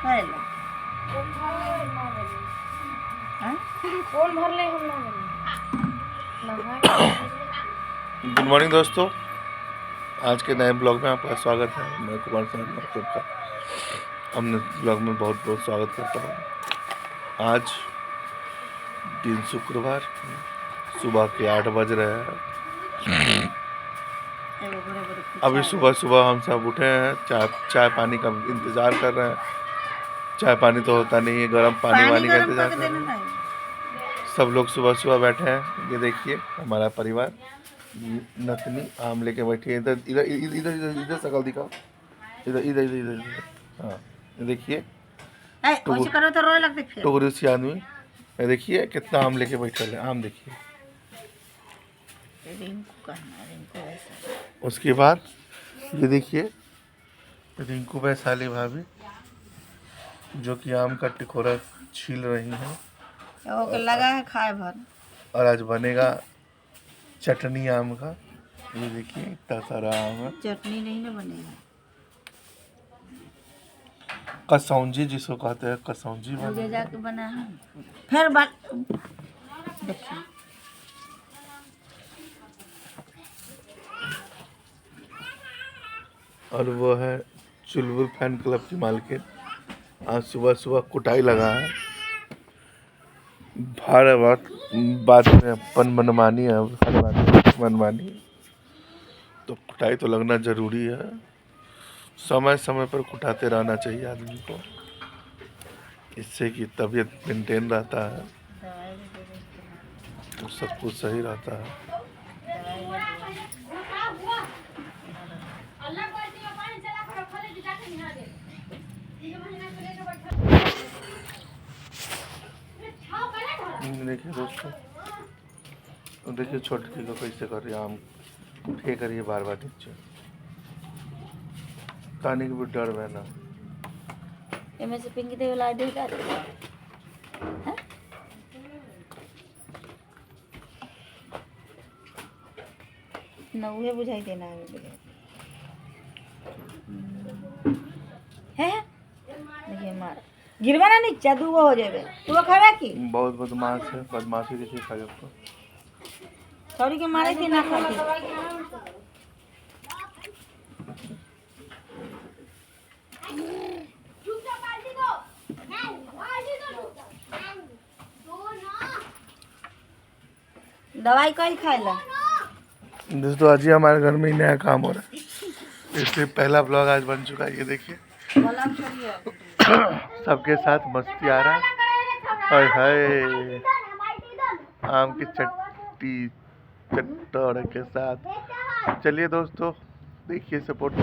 है ला कौन भर ले हम गुड मॉर्निंग दोस्तों, आज के नए ब्लॉग में आपका स्वागत है। मैं कुमार साहब आप सबका हमने ब्लॉग में बहुत बहुत स्वागत करता हूँ। आज दिन शुक्रवार, सुबह के 8 बज रहे हैं। अभी सुबह सुबह हम सब उठे हैं, चाय पानी का इंतज़ार कर रहे हैं। चाय पानी तो होता नहीं है, गर्म पानी वानी का इंतज़ार कर रहे हैं। सब लोग सुबह सुबह बैठे हैं। ये देखिए हमारा परिवार, नथनी आम लेके बैठी है। इधर इधर इधर इधर इधर शकल दिखाओ, इधर इधर इधर इधर। हाँ ये देखिए टोकरी सी आदमी, ये देखिए कितना आम लेके बैठे है। आम देखिए। उसके बाद ये देखिए रिंकू वैशाली भाभी जो कि आम का टिकोरा छील रही हैं। लगा है खाए भर। और आज बनेगा चटनी आम का। ये देखिए इतना सारा आम है। चटनी नहीं ना बनेगा, कसौंजी जिसको कहते हैं, कसौंजी मुझे जाके बना है। फिर देखिए और वो है चुलबुल फैन क्लब की मालकिन। आज सुबह सुबह कुटाई लगा है। भारे बात में अपन मनमानी है, हर बात में मनमानी, तो कुटाई तो लगना जरूरी है। समय समय पर कुटाते रहना चाहिए आदमी को, इससे कि तबीयत मेंटेन रहता है, तो सब कुछ सही रहता है। देखिए दोस्तों, देखिए छोटकी को कैसे कर रही है, आम फेंक रही है बार बार नीचे। खाने की भी डर है ना। एमे से पिंकी देव ला दे का नौहे बुझाई देना है। देखिए मार गिरवा ना नीचे दूगो हो जाबे। तू खावे की बहुत बदमाश है, बदमाशी देखिए खाए उसको। सॉरी के मारे की ना खाती। दवाई कहीं खाएला दोस्तों, आज ही हमारे घर में ही नया काम हो रहा है, इसलिए पहला ब्लॉग आज बन चुका है। ये देखिए सबके साथ मस्ती आ रहा है। हाय आम की चटोरे के साथ। चलिए दोस्तों देखिए, सपोर्ट